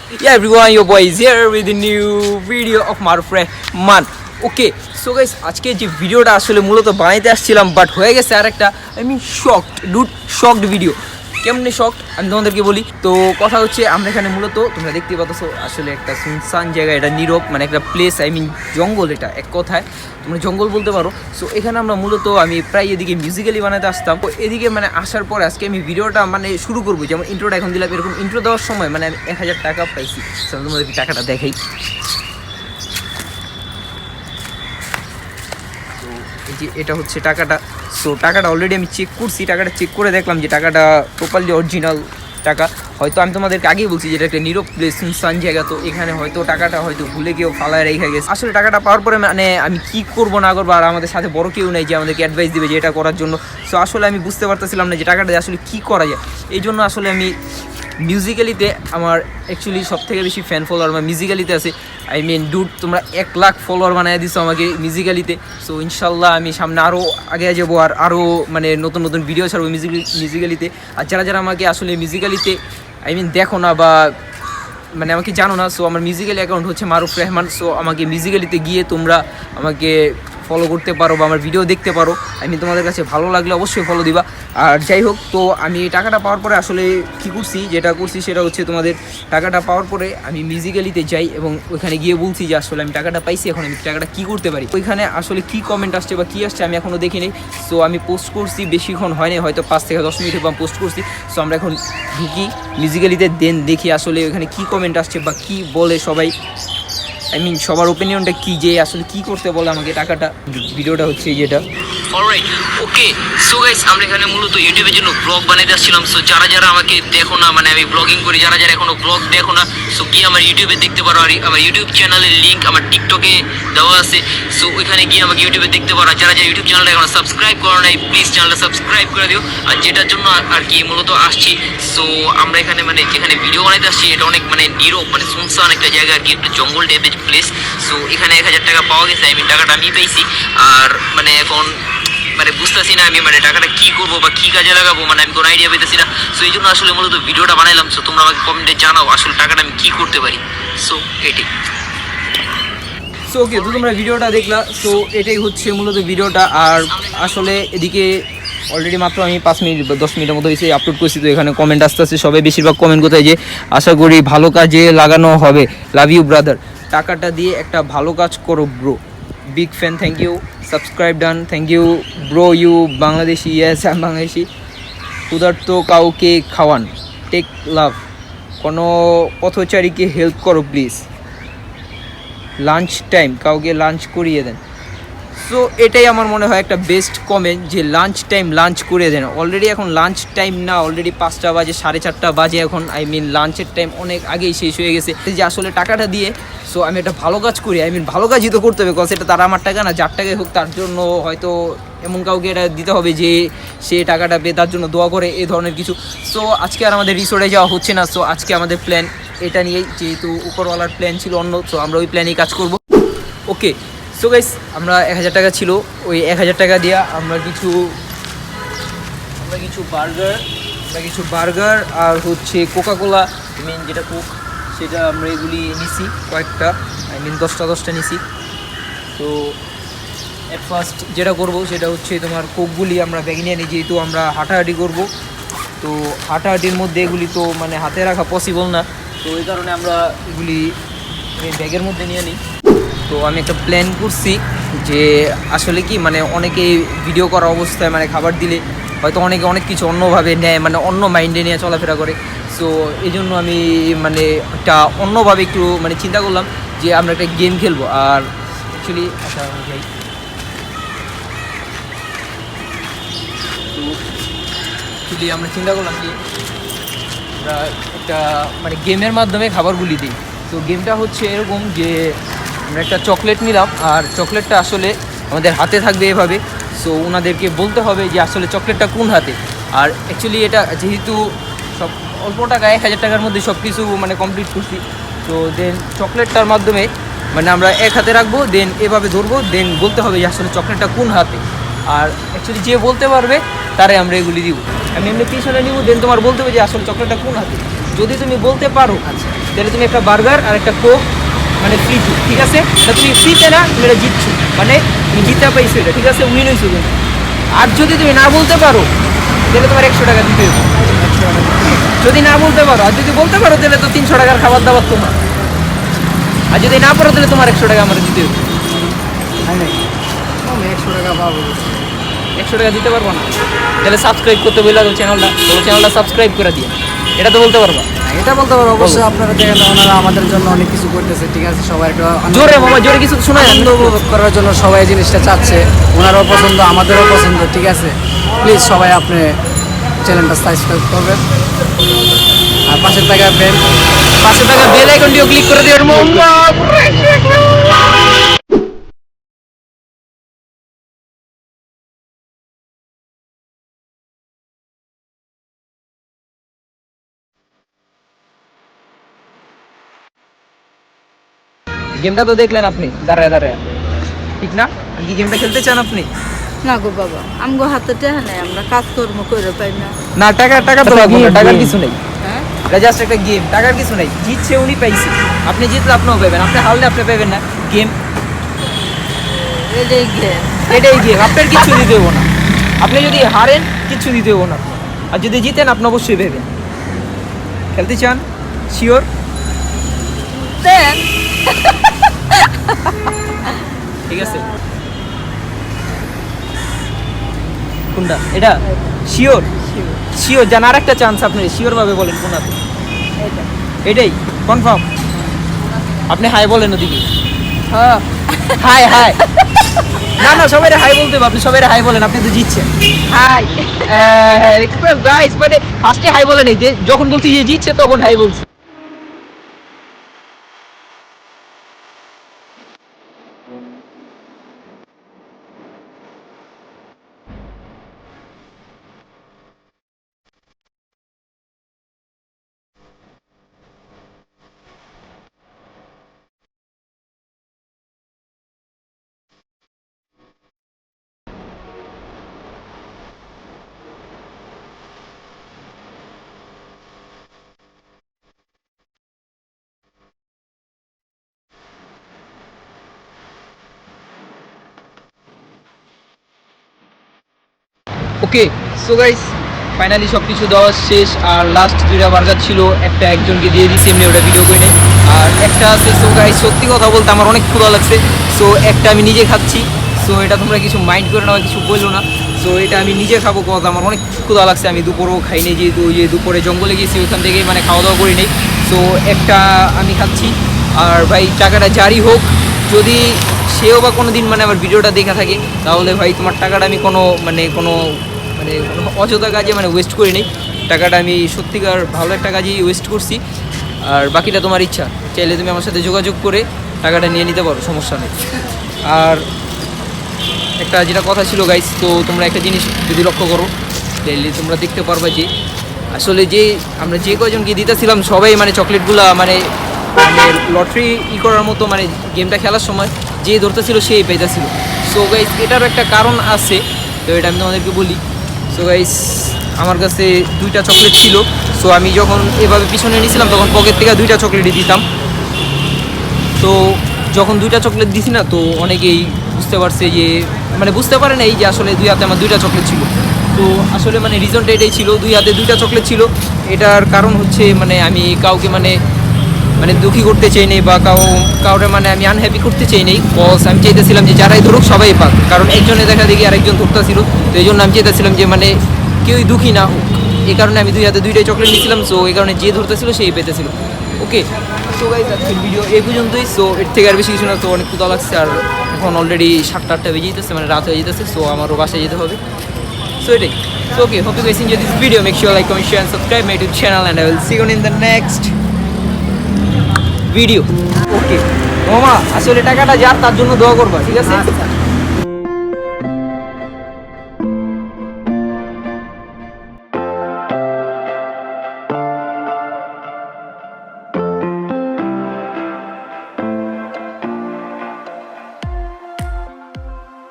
Yeah, everyone, your boy is here with a new video of Maruf Rahman. Okay so guys আজকে যে ভিডিওটা আসলে মূলত বানাইতে আসছিলাম বাট হয়ে গেছে আর একটা শকড ভিডিও। কেমনে শকড আমি তোমাদেরকে বলি। তো কথা হচ্ছে আমরা এখানে মূলত তোমরা দেখতে পাচ্ছ আসলে একটা সুনসান জায়গা, এটা নীরব মানে একটা প্লেস, জঙ্গল, এটা এক কথায় তোমরা জঙ্গল বলতে পারো। সো এখানে আমরা মূলত আমি প্রায় এদিকে মিউজিক্যালি বানাতে আসতাম। তো এদিকে মানে আসার পর আজকে আমি ভিডিওটা মানে শুরু করবো, যেমন ইন্ট্রোটা এখন দিলাম, এরকম ইন্ট্রো দেওয়ার সময় মানে আমি 1000 টাকা পাইছি। তোমাদেরকে টাকাটা দেখাই। যে এটা হচ্ছে টাকাটা। সো টাকাটা অলরেডি আমি চেক করছি, টাকাটা চেক করে দেখলাম যে টাকাটা প্রপারলি অরিজিনাল টাকা। হয়তো আমি তোমাদেরকে আগেই বলছি যে এটা একটা নীরব প্লেস, সুনসান জায়গা, তো এখানে হয়তো টাকাটা হয়তো ভুলে কেউ ফালায় রেখে গেছে। আসলে টাকাটা পাওয়ার পরে মানে আমি কি করব না করবো, আর আমাদের সাথে বড় কেউ নেই যে আমাদেরকে অ্যাডভাইস দিবে যে এটা করার জন্য। সো আসলে আমি বুঝতে পারতেছিলাম না যে টাকাটা আসলে কী করা যায়। এই জন্য আসলে আমি মিউজিক্যালিতে আমার অ্যাকচুয়ালি সব থেকে বেশি ফ্যান ফলোয়ার আমার মিউজিক্যালিতে আছে। ডুড তোমরা 1 লাখ ফলোয়ার বানিয়ে দিছো আমাকে মিউজিক্যালিতে। সো ইনশাল্লাহ আমি সামনে আরও আগে যাবো, আর আরও মানে নতুন নতুন ভিডিও ছাড়বো মিউজিক্যালিতে। আর যারা যারা আমাকে আসলে মিউজিক্যালিতে দেখো না বা মানে আমাকে জানো না, সো আমার মিউজিক্যালি অ্যাকাউন্ট হচ্ছে মারুফ রহমান। সো আমাকে মিউজিক্যালিতে গিয়ে তোমরা আমাকে ফলো করতে পারো বা আমার ভিডিও দেখতে পারো। তোমাদের কাছে ভালো লাগলে অবশ্যই ফলো দিবা। আর যাই হোক, তো আমি টাকাটা পাওয়ার পরে আসলে কী করছি, যেটা করছি সেটা হচ্ছে তোমাদের টাকাটা পাওয়ার পরে আমি মিউজিক্যালিতে যাই এবং ওইখানে গিয়ে বলছি যে আসলে আমি টাকাটা পাইছি, এখন আমি টাকাটা কী করতে পারি। ওইখানে আসলে কী কমেন্ট আসছে বা কী আসছে আমি এখনও দেখিনি। সো আমি পোস্ট করছি, বেশিক্ষণ হয়নি, হয়তো 5 থেকে 10 মিনিট বা পোস্ট করছি। সো আমরা এখন ঢুকি মিউজিক্যালিতে, দেন দেখি আসলে ওইখানে কী কমেন্ট আসছে বা কী বলে সবাই, সবার ওপিনিয়নটা কী, যে আসলে কী করতে বলে আমাকে টাকাটা। ভিডিওটা হচ্ছে যেটা। অলরাইট, ওকে সো গাইস আমরা এখানে মূলত ইউটিউবের জন্য ব্লগ বানাইতে আসছিলাম। সো যারা যারা আমাকে দেখো না, মানে আমি ব্লগিং করি, যারা যারা এখনো ব্লগ দেখো না, সো গিয়ে আমার ইউটিউবে দেখতে পারো। আর আমার ইউটিউব চ্যানেলের লিঙ্ক আমার টিকটকে দেওয়া আছে। সো ওইখানে গিয়ে আমাকে ইউটিউবে দেখতে পারো। আর যারা যারা ইউটিউব চ্যানেলটা এখন সাবস্ক্রাইব করো নাই, প্লিজ চ্যানেলটা সাবস্ক্রাইব করে দিও। আর যেটার জন্য আর কি মূলত আসছি, সো আমরা এখানে মানে যেখানে ভিডিও বানাইতে আসছি এটা অনেক মানে নীরব, মানে শুনশান একটা জায়গা আর কি, একটা জঙ্গল টাইপের প্লেস। সো এখানে 1000 টাকা পাওয়া গেছে, টাকাটা আমি পেয়েছি। আর মানে এখন মানে বুঝতেছি না আমি মানে টাকাটা কী করবো বা কী কাজে লাগাবো, মানে আমি কোনো আইডিয়া পেতেছি না। সো এই জন্য আসলে মূলত ভিডিওটা বানাইলাম। সো তোমরা আমাকে কমেন্টে জানাও আসলে টাকাটা আমি কী করতে পারি। সো এটাই। সো ওকে, তো তোমরা ভিডিওটা দেখলা। সো এটাই হচ্ছে মূলত ভিডিওটা। আর আসলে এদিকে অলরেডি মাত্র আমি 5 মিনিট বা 10 মিনিটের মতো হয়েছে আপলোড করছি। তো এখানে কমেন্ট আসতে আসতে সবাই বেশিরভাগ কমেন্ট কোথায় যে আশা করি ভালো কাজে লাগানো হবে, লাভ ইউ ব্রাদার, টাকাটা দিয়ে একটা ভালো কাজ করো bro, big fan, thank you, subscribe done, thank you bro, you Bangladeshi, yes I Bangladeshi, ক্ষুধার্ত কাউকে খাওয়ান, টেক লাভ, কোনো পথচারীকে হেল্প করো প্লিজ, লাঞ্চ টাইম কাউকে লাঞ্চ করিয়ে দেন। সো এটাই আমার মনে হয় একটা বেস্ট কমেন্ট, যে লাঞ্চ টাইম লাঞ্চ করিয়ে দেন। অলরেডি এখন লাঞ্চ টাইম না, অলরেডি 5টা বাজে, 4:30 বাজে এখন। লাঞ্চের টাইম অনেক আগেই শেষ হয়ে গেছে। যে আসলে টাকাটা দিয়ে সো আমি একটা ভালো কাজ করি, ভালো কাজই তো করতে হবে, কজ এটা তারা আমার টাকা না, যার টাকাই হোক তার জন্য হয়তো এমন কাউকে এটা দিতে হবে যে সে টাকাটা পেয়ে তার জন্য দোয়া করে, এই ধরনের কিছু। সো আজকে আর আমাদের রিসোর্টে যাওয়া হচ্ছে না। সো আজকে আমাদের প্ল্যান এটা নিয়েই, যেহেতু উপরওয়ালার প্ল্যান ছিল অন্য, সো আমরা ওই প্ল্যানেই কাজ করব। ওকে সো গাইস আমরা 1000 টাকা ছিল, ওই 1000 টাকা দিয়ে আমরা কিছু বার্গার আর হচ্ছে কোকাকোলা, যেটা কোক, সেটা আমরা এগুলি নিছি কয়েকটা, 10টা নিছি। তো অ্যাট ফার্স্ট যেটা করব সেটা হচ্ছে তোমার কোকগুলি আমরা ব্যাগে নিয়ে নিই, যেহেতু আমরা হাঁটাহাঁটি করব। তো হাঁটাহাঁটির মধ্যে এগুলি তো মানে হাতে রাখা পসিবল না, তো এই কারণে আমরা এগুলি ব্যাগের মধ্যে নিয়ে নিই। তো আমি একটা প্ল্যান করছি যে আসলে কি মানে অনেকে ভিডিও করা অবস্থায় মানে খাবার দিলে হয়তো অনেকে অনেক কিছু অন্যভাবে নেয়, মানে অন্য মাইন্ডে নিয়ে চলাফেরা করে। সো এই জন্য আমি মানে একটা অন্যভাবে একটু মানে চিন্তা করলাম যে আমরা একটা গেম খেলবো। আর অ্যাকচুয়ালি আমরা চিন্তা করলাম যে আমরা একটা মানে গেমের মাধ্যমে খাবারগুলি দিই। তো গেমটা হচ্ছে এরকম যে আমরা একটা চকলেট নিলাম, আর চকলেটটা আসলে আমাদের হাতে থাকবে এভাবে। সো ওনাদেরকে বলতে হবে যে আসলে চকলেটটা কোন হাতে। আর অ্যাকচুয়ালি এটা যেহেতু সব অল্প টাকায় 1000 টাকার মধ্যে সব কিছু মানে কমপ্লিট করছি। তো দেন চকলেটটার মাধ্যমে মানে আমরা এক হাতে রাখবো, দেন এভাবে ধরবো, দেন বলতে হবে যে আসলে চকলেটটা কোন হাতে। আর অ্যাকচুয়ালি যে বলতে পারবে তারে আমরা এগুলি দিব। আমি পিছনে নিব, দেন তোমার বলতে হবে যে আসলে চকলেটটা কোন হাতে। যদি তুমি বলতে পারো আচ্ছা তাহলে তুমি একটা বার্গার আর একটা কোক মানে ফ্রি, ঠিক আছে? তা তুমি ফ্রিতে না, তুমি এটা জিতছো, মানে তুমি জিতে পাইছো এটা, ঠিক আছে? উইন হয়েছো তুমি। আর যদি তুমি না বলতে পারো তাহলে তোমার 100 টাকা দিতে হবে, যদি না বলতে পারো। আর যদি বলতে পারো তাহলে তো 300 টাকার খাবার দাবার তোমার। আর যদি না পারো তাহলে তোমার 100 টাকা আমার দিতে হবে। আমি 100 টাকা পাবো। 100 টাকা দিতে পারবো না, তাহলে সাবস্ক্রাইব করতে বললে তো চ্যানেলটা সাবস্ক্রাইব করে দিয়ে, এটা তো বলতে পারবা। এটা বলতে পারবো অবশ্যই। আপনারা দেখেন ওনারা আমাদের জন্য অনেক কিছু করতেছে, ঠিক আছে? সবাই একটা জোরে মামা, জোরে কিছু শোনা যায় আনন্দ উপভোগ করার জন্য সবাই এই জিনিসটা চাচ্ছে, ওনারও পছন্দ আমাদেরও পছন্দ, ঠিক আছে? প্লিজ সবাই আপনি চ্যানেলটা সাবস্ক্রাইব করবেন আর পাশে থাকা বেল আইকনটিও ক্লিক করে দিও মামা। গেমটা তো দেখলেন আপনি দাঁড়ায় দাঁড়ায়, ঠিক না? কি গেমটা খেলতে চান আপনি? না গো বাবা, আমগো হাতে টাকা নাই, আমরা কাজকর্ম করে পাই না। না, টাকা তো লাগবে না, টাকার কিছু নেই। হ্যাঁ, এটা জাস্ট একটা গেম, টাকার কিছু নেই। জিতছে উনি, পাইছে। আপনি জিতলে আপনিও পাবেন, আপনি হারলে আপনি পাবেন না। গেম, এটাই গেম। এটাই গেম, আপনার কিছু দিতে দেবো না। আপনি যদি হারেন কিছু দিতে দেবো না, আর যদি জিতেন আপনি অবশ্যই পাবেন। খেলতে চান? শিওর? দেন। ঠিক আছে, কোনটা এটা? শিওর? শিওর জান, আর একটা চান্স আপনি শিওর ভাবে বলেন কোনটা। এটা। এটাই কনফার্ম? আপনি হাই বলেন ওদিকে। হ্যাঁ, হাই হাই। না না, সবাই হাই বলতে হবে, আপনি সবাই হাই বলেন, আপনি তো জিতছেন। হাই গাইস, মানে ফার্স্টে হাই বলেন, এই যে যখন বলছি যে জিতছে তখন হাই বলছি। ওকে, সো গাইস ফাইনালি সব কিছু দেওয়া শেষ। আর লাস্ট 2টা বার্গার ছিল, একটা একজনকে দিয়ে দিয়েছি, এমনি ওটা ভিডিও করে নেই। আর একটা আছে। সো গাইস সত্যি কথা বলতে আমার অনেক ক্ষুধা লাগছে, সো একটা আমি নিজে খাচ্ছি। সো এটা তোমরা কিছু মাইন্ড করে না, কিছু বললো না। সো এটা আমি নিজে খাবো, কথা আমার অনেক ক্ষুধা লাগছে। আমি দুপুরও খাইনি, যেহেতু ওই যে দুপুরে জঙ্গলে গেছি, ওইখান থেকে মানে খাওয়া দাওয়া করি নেই। সো একটা আমি খাচ্ছি। আর ভাই টাকাটা জারি হোক, যদি সেও বা কোনো দিন মানে আমার ভিডিওটা দেখা থাকে, তাহলে ভাই তোমার টাকাটা আমি কোনো অযথা কাজে মানে ওয়েস্ট করি নেই। টাকাটা আমি সত্যিকার ভালো একটা কাজেই ওয়েস্ট করছি। আর বাকিটা তোমার ইচ্ছা, চাইলে তুমি আমার সাথে যোগাযোগ করে টাকাটা নিয়ে নিতে পারো, সমস্যা নেই। আর একটা যেটা কথা ছিল গাইস, তো তোমরা একটা জিনিস যদি লক্ষ্য করো, তাহলে তোমরা দেখতে পারবা যে আসলে যে আমরা যে কয়জনকে দিতেছিলাম সবাই মানে চকলেটগুলা মানে লটারি করার মতো, মানে গেমটা খেলার সময় যে ধরতেছিল সেই পেয়েছিল। সো গাইস এটারও একটা কারণ আছে, তো এটা আমি তোমাদেরকে বলি। সো গাইস আমার কাছে 2টা চকলেট ছিল। সো আমি যখন এভাবে পিছনে নিয়েছিলাম তখন পকেট থেকে 2টা চকলেটই দিতাম। তো যখন 2টা চকলেট দিছি না, তো অনেকেই বুঝতে পারছে যে মানে বুঝতে পারে না এই যে আসলে 2 হাতে আমার 2টা চকলেট ছিল। তো আসলে মানে রিজনটা এটাই ছিল, 2 হাতে 2টা চকলেট ছিল। এটার কারণ হচ্ছে মানে আমি কাউকে মানে দুঃখী করতে চাই নেই, বা কাউরে মানে আমি আনহ্যাপি করতে চাই নেই। কজ আমি চাইতেছিলাম যে যারাই ধরুক সবাই পাক, কারণ একজনে দেখা দেখি আরেকজন ধরতেছিল। তো এই জন্য আমি চাইতেছিলাম যে মানে কেউই দুঃখী না হোক, এই কারণে আমি 2 হাতে 2টাই চকলেট নিয়েছিলাম। সো এই কারণে যে ধরতেছিল সেই পেতেছিল। ওকে, সো গাইস আজকের ভিডিও এই পর্যন্তই। সো এর থেকে আর বেশি কিছু না। তো অনেক ক্ষুধা লাগছে, আর এখন অলরেডি 7টা-8টা বেজে যেতেছে, মানে রাত হয়ে যেতেছে। সো আমারও বাসায় যেতে হবে। So এটাই। So okay, hope you guys enjoyed this video. Make sure like, comment, share and subscribe my YouTube channel, and I will see you in the next video. Okay. মামা আসলে টাকাটা যার তার জন্য দোয়া করবা, ঠিক আছে?